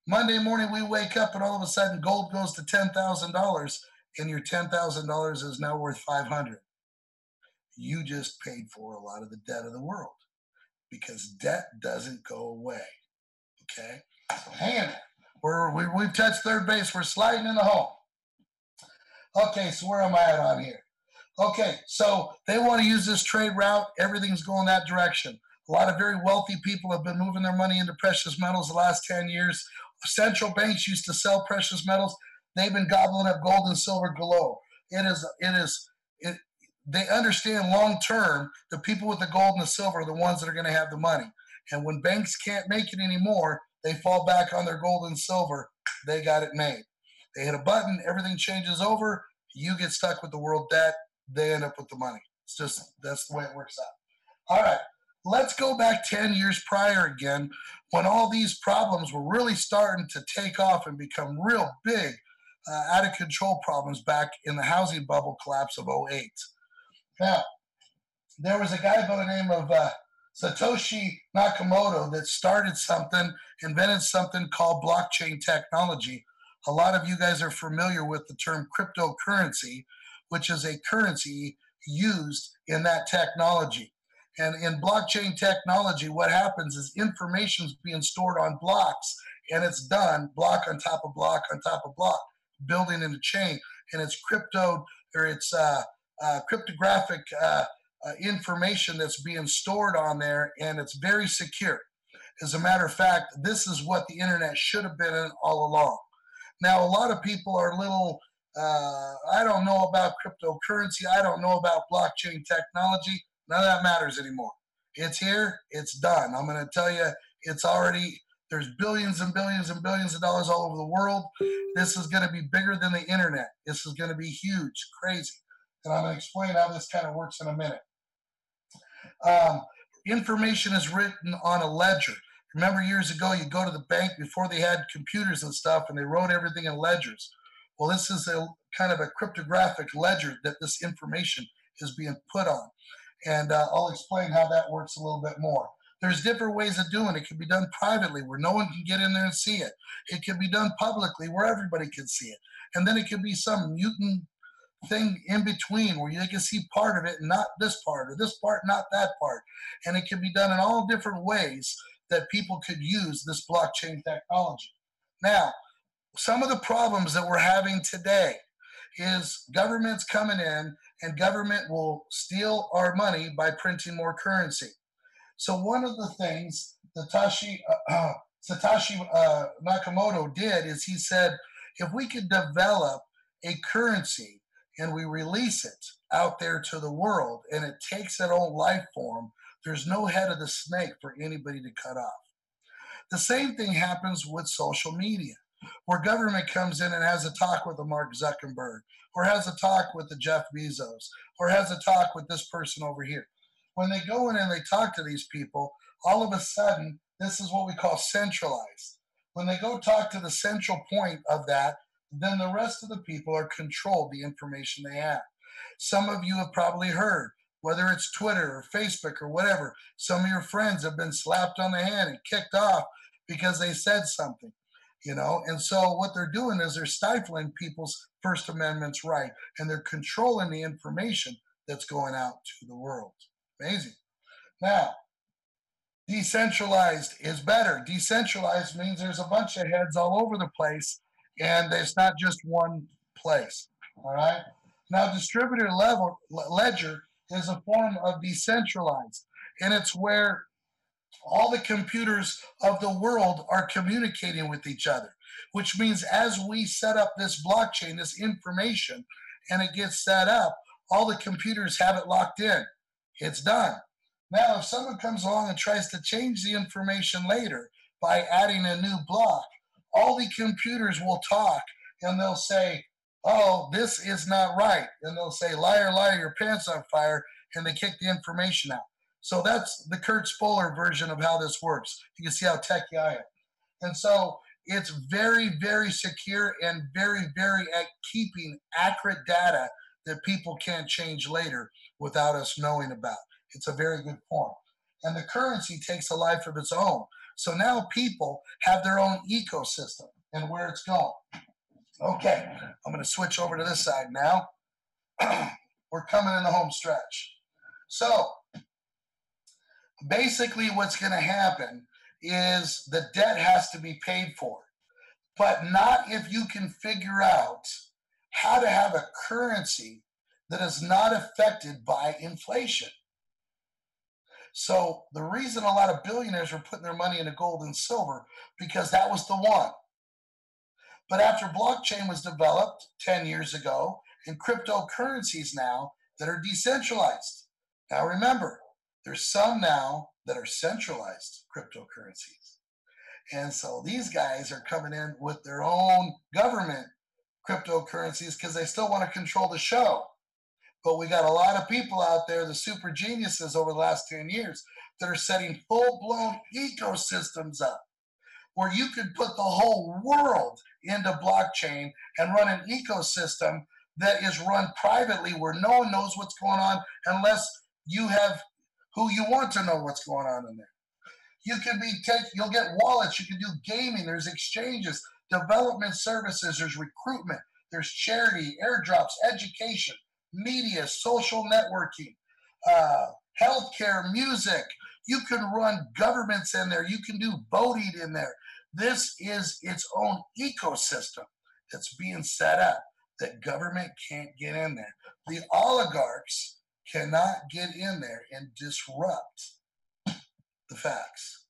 A: Monday morning we wake up and all of a sudden gold goes to $10,000 and your $10,000 is now worth 500. You just paid for a lot of the debt of the world because debt doesn't go away. Okay? So hang in there. We've touched third base. We're sliding in the hole. Okay, so where am I at on here? Okay, so they want to use this trade route. Everything's going that direction. A lot of very wealthy people have been moving their money into precious metals the last 10 years. Central banks used to sell precious metals. They've been gobbling up gold and silver galore. They understand long term the people with the gold and the silver are the ones that are going to have the money. And when banks can't make it anymore, they fall back on their gold and silver. They got it made. They hit a button, everything changes over. You get stuck with the world debt. They end up with the money. That's the way it works out. All right, let's go back 10 years prior again when all these problems were really starting to take off and become real big, out of control problems back in the housing bubble collapse of '08. Now, there was a guy by the name of Satoshi Nakamoto that started something, invented something called blockchain technology. A lot of you guys are familiar with the term cryptocurrency, which is a currency used in that technology. And in blockchain technology, what happens is information is being stored on blocks, and it's done block on top of block on top of block, building in a chain, and it's cryptographic information that's being stored on there, and it's very secure. As a matter of fact, this is what the internet should have been in all along. Now, a lot of people are I don't know about cryptocurrency. I don't know about blockchain technology. None of that matters anymore. It's here. It's done. I'm going to tell you, there's billions and billions and billions of dollars all over the world. This is going to be bigger than the internet. This is going to be huge, crazy. And I'm going to explain how this kind of works in a minute. Information is written on a ledger. Remember years ago, you go to the bank before they had computers and stuff, and they wrote everything in ledgers. Well, this is a kind of a cryptographic ledger that this information is being put on. And I'll explain how that works a little bit more. There's different ways of doing it. It can be done privately where no one can get in there and see it. It can be done publicly where everybody can see it. And then it can be some mutant thing in between where you can see part of it and not this part, or this part, not that part. And it can be done in all different ways that people could use this blockchain technology. Now, some of the problems that we're having today is governments coming in and government will steal our money by printing more currency. So one of the things Satoshi Nakamoto did is he said, if we could develop a currency and we release it out there to the world and it takes its own life form, there's no head of the snake for anybody to cut off. The same thing happens with social media, where government comes in and has a talk with a Mark Zuckerberg, or has a talk with the Jeff Bezos, or has a talk with this person over here. When they go in and they talk to these people, all of a sudden, this is what we call centralized. When they go talk to the central point of that, then the rest of the people are controlled the information they have. Some of you have probably heard whether it's Twitter or Facebook or whatever. Some of your friends have been slapped on the hand and kicked off because they said something, And so what they're doing is they're stifling people's First Amendment's right, and they're controlling the information that's going out to the world. Amazing. Now, decentralized is better. Decentralized means there's a bunch of heads all over the place, and it's not just one place. All right. Now, distributed ledger is a form of decentralized, and it's where all the computers of the world are communicating with each other, which means as we set up this blockchain, this information, and it gets set up, all the computers have it locked in. It's done. Now, if someone comes along and tries to change the information later by adding a new block, all the computers will talk and they'll say, oh, this is not right. And they'll say, liar, liar, your pants on fire, and they kick the information out. So that's the Kurt Spolar version of how this works. You can see how techy I am. And so it's very, very secure and very, very at keeping accurate data that people can't change later without us knowing about. It's a very good form. And the currency takes a life of its own. So now people have their own ecosystem and where it's going. Okay, I'm going to switch over to this side now. We're coming in the home stretch. So basically what's going to happen is the debt has to be paid for, but not if you can figure out how to have a currency that is not affected by inflation. So the reason a lot of billionaires were putting their money into gold and silver, because that was the one. But after blockchain was developed 10 years ago, and cryptocurrencies now that are decentralized. Now remember, there's some now that are centralized cryptocurrencies. And so these guys are coming in with their own government cryptocurrencies because they still want to control the show. But we got a lot of people out there, the super geniuses over the last 10 years, that are setting full-blown ecosystems up where you could put the whole world into blockchain and run an ecosystem that is run privately where no one knows what's going on unless you have who you want to know what's going on in there. You'll get wallets, you can do gaming, there's exchanges, development services, there's recruitment, there's charity, airdrops, education, media, social networking, healthcare, music. You can run governments in there. You can do voting in there. This is its own ecosystem that's being set up that government can't get in there. The oligarchs cannot get in there and disrupt the facts.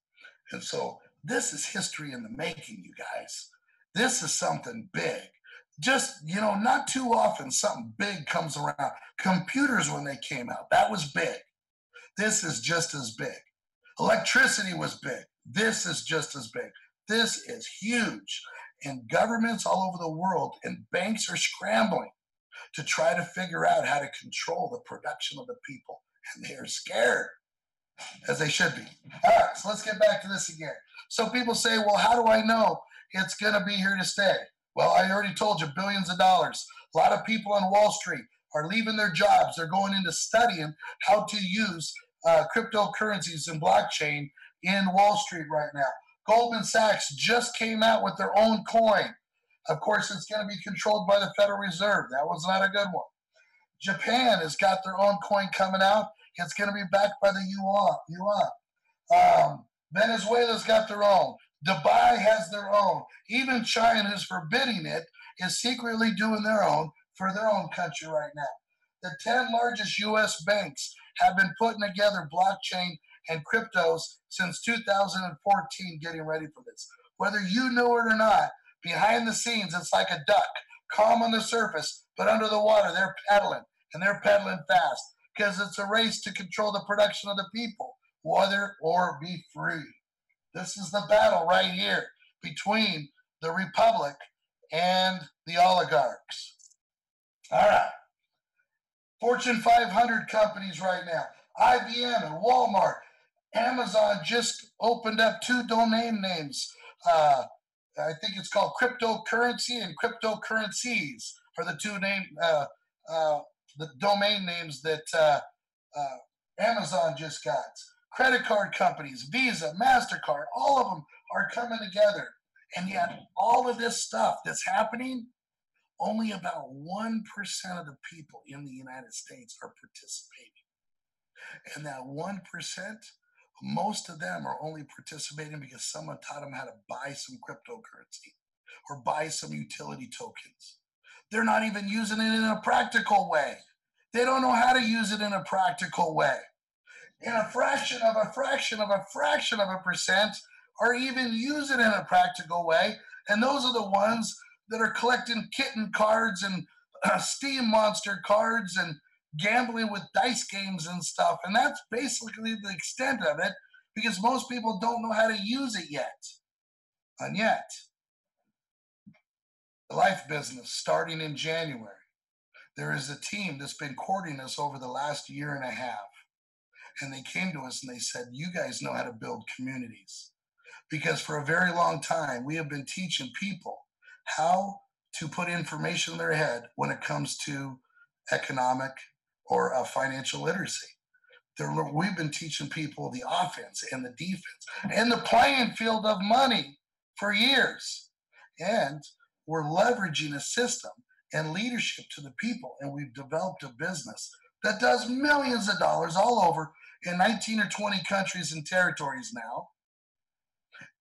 A: And so this is history in the making, you guys. This is something big. Just, not too often something big comes around. Computers, when they came out, that was big. This is just as big. Electricity was big. This is just as big. This is huge. And governments all over the world and banks are scrambling to try to figure out how to control the production of the people. And they are scared, as they should be. All right, so let's get back to this again. So people say, well, how do I know it's going to be here to stay? Well, I already told you, billions of dollars. A lot of people on Wall Street are leaving their jobs. They're going into studying how to use cryptocurrencies and blockchain in Wall Street right now. Goldman Sachs just came out with their own coin. Of course, it's going to be controlled by the Federal Reserve. That was not a good one. Japan has got their own coin coming out. It's going to be backed by the yuan. Venezuela's got their own. Dubai has their own. Even China, who's forbidding it, is secretly doing their own for their own country right now. The 10 largest U.S. banks have been putting together blockchain and cryptos since 2014, getting ready for this. Whether you know it or not, behind the scenes, it's like a duck, calm on the surface, but under the water, they're pedaling, and they're pedaling fast, because it's a race to control the production of the people, whether or be free. This is the battle right here between the Republic and the oligarchs. All right. Fortune 500 companies right now, IBM and Walmart. Amazon just opened up 2 domain names. I think it's called cryptocurrency and cryptocurrencies are the 2 the domain names that Amazon just got. Credit card companies, Visa, MasterCard, all of them are coming together. And yet, all of this stuff that's happening, only about 1% of the people in the United States are participating. And that 1%, most of them are only participating because someone taught them how to buy some cryptocurrency or buy some utility tokens. They're not even using it in a practical way. They don't know how to use it in a practical way. And a fraction of a fraction of a fraction of a percent are even using it in a practical way. And those are the ones that are collecting kitten cards and Steam Monster cards and gambling with dice games and stuff. And that's basically the extent of it because most people don't know how to use it yet. And yet, the life business starting in January, there is a team that's been courting us over the last year and a half. And they came to us and they said, you guys know how to build communities. Because for a very long time, we have been teaching people how to put information in their head when it comes to economic or financial literacy. We've been teaching people the offense and the defense and the playing field of money for years. And we're leveraging a system and leadership to the people. And we've developed a business that does millions of dollars all over in 19 or 20 countries and territories now.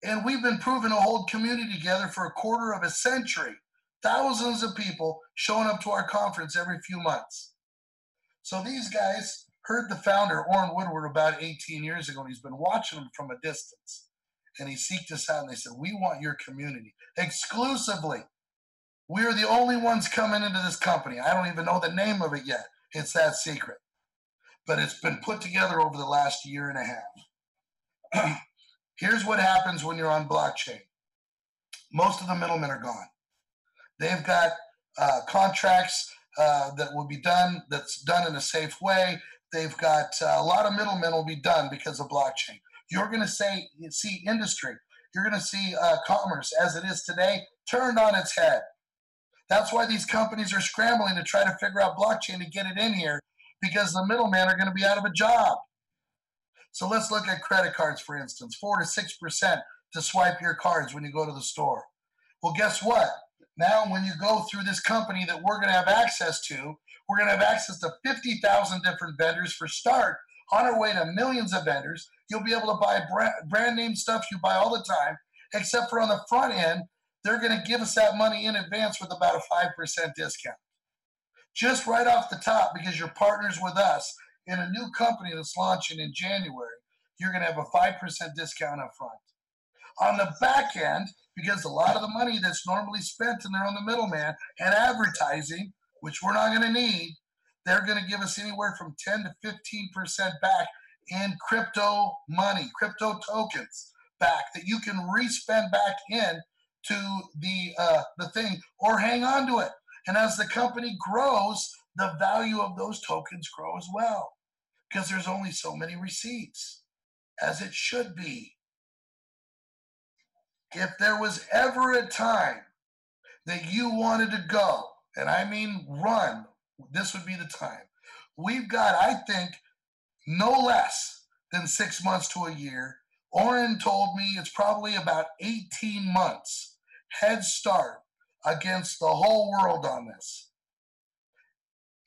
A: And we've been proven to hold community together for a quarter of a century. Thousands of people showing up to our conference every few months. So these guys heard the founder, Orrin Woodward, about 18 years ago, and he's been watching them from a distance. And he seeked us out and they said, we want your community exclusively. We are the only ones coming into this company. I don't even know the name of it yet. It's that secret. But it's been put together over the last year and a half. Here's what happens when you're on blockchain. Most of the middlemen are gone. They've got contracts that will be done, that's done in a safe way. They've got a lot of middlemen will be done because of blockchain. You're going to see industry. You're going to see commerce as it is today turned on its head. That's why these companies are scrambling to try to figure out blockchain to get it in here because the middlemen are going to be out of a job. So let's look at credit cards, for instance, 4 to 6% to swipe your cards when you go to the store. Well, guess what? Now, when you go through this company that we're going to have access to, we're going to have access to 50,000 different vendors for start. On our way to millions of vendors, you'll be able to buy brand name stuff you buy all the time, except for on the front end, they're going to give us that money in advance with about a 5% discount. Just right off the top, because you're partners with us in a new company that's launching in January, you're going to have a 5% discount up front. On the back end, because a lot of the money that's normally spent in there on the middleman and advertising, which we're not going to need, they're going to give us anywhere from 10 to 15% back in crypto money, crypto tokens back that you can re-spend back in to the thing or hang on to it. And as the company grows, the value of those tokens grow as well because there's only so many receipts, as it should be. If there was ever a time that you wanted to go, and I mean run, this would be the time. We've got, I think, no less than 6 months to a year. Orrin told me it's probably about 18 months head start against the whole world on this.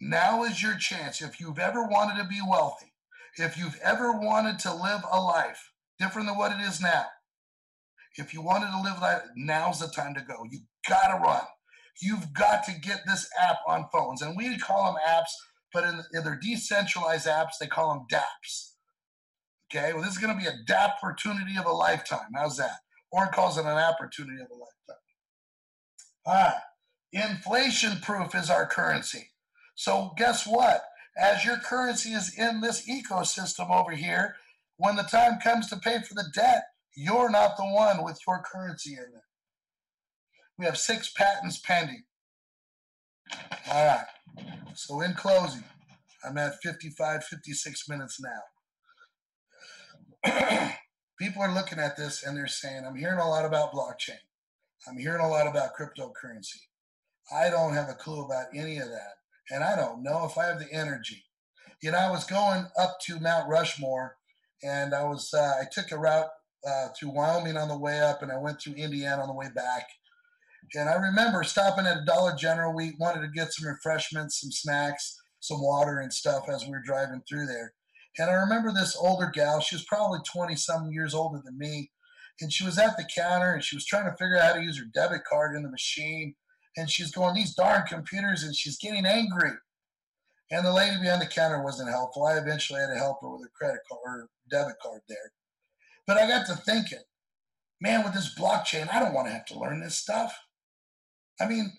A: Now is your chance. If you've ever wanted to be wealthy, if you've ever wanted to live a life different than what it is now, if you wanted to live life, now's the time to go. You've got to run. You've got to get this app on phones. And we call them apps, but in their decentralized apps, they call them dApps. Okay, well, this is going to be a DApp opportunity of a lifetime. How's that? Orrin calls it an opportunity of a lifetime. All right. Inflation proof is our currency. So guess what? As your currency is in this ecosystem over here, when the time comes to pay for the debt, you're not the one with your currency in it. We have 6 patents pending. All right. So in closing, I'm at 55, 56 minutes now. People are looking at this and they're saying, I'm hearing a lot about blockchain. I'm hearing a lot about cryptocurrency. I don't have a clue about any of that. And I don't know if I have the energy. I was going up to Mount Rushmore, and I took a route through Wyoming on the way up, and I went through Indiana on the way back. And I remember stopping at a Dollar General. We wanted to get some refreshments, some snacks, some water and stuff as we were driving through there. And I remember this older gal. She was probably 20 some years older than me. And she was at the counter and she was trying to figure out how to use her debit card in the machine. And she's going, these darn computers, and she's getting angry. And the lady behind the counter wasn't helpful. I eventually had to help her with her credit card or debit card there. But I got to thinking, man, with this blockchain, I don't want to have to learn this stuff. I mean,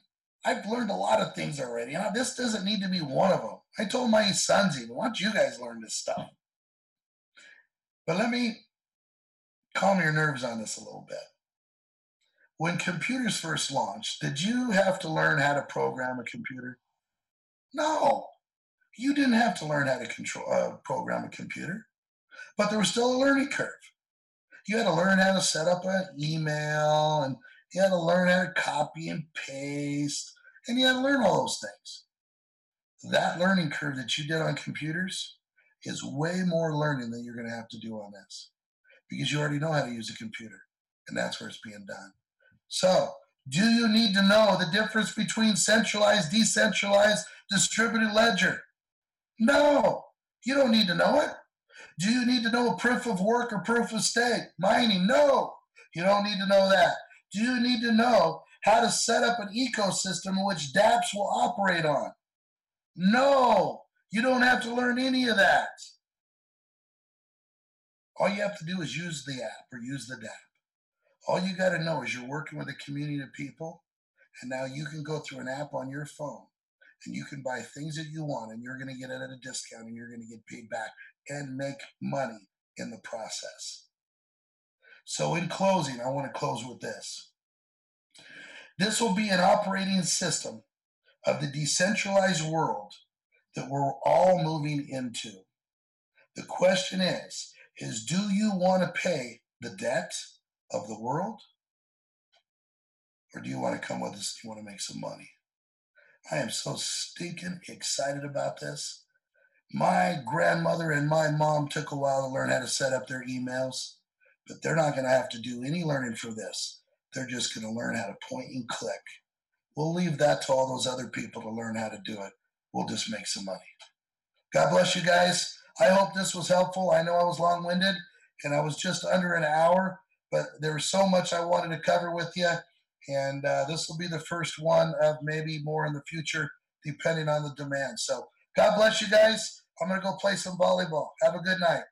A: I've learned a lot of things already. This doesn't need to be one of them. I told my sons even, why don't you guys learn this stuff? But let me calm your nerves on this a little bit. When computers first launched, did you have to learn how to program a computer? No, you didn't have to learn how to program a computer, but there was still a learning curve. You had to learn how to set up an email, and you had to learn how to copy and paste, and you had to learn all those things. That learning curve that you did on computers is way more learning than you're going to have to do on this, because you already know how to use a computer, and that's where it's being done. So, do you need to know the difference between centralized, decentralized, distributed ledger? No, you don't need to know it. Do you need to know a proof of work or proof of stake? Mining? No, you don't need to know that. Do you need to know how to set up an ecosystem in which dApps will operate on? No, you don't have to learn any of that. All you have to do is use the app or use the dApp. All you got to know is you're working with a community of people, and now you can go through an app on your phone and you can buy things that you want, and you're going to get it at a discount, and you're going to get paid back and make money in the process. So in closing, I want to close with this. This will be an operating system of the decentralized world that we're all moving into. The question is do you want to pay the debt of the world? Or do you want to come with us? Do you want to make some money? I am so stinking excited about this. My grandmother and my mom took a while to learn how to set up their emails, but they're not going to have to do any learning for this. They're just going to learn how to point and click. We'll leave that to all those other people to learn how to do it. We'll just make some money. God bless you guys. I hope this was helpful. I know I was long-winded, and I was just under an hour, but there was so much I wanted to cover with you, and this will be the first one of maybe more in the future, depending on the demand. So God bless you guys. I'm going to go play some volleyball. Have a good night.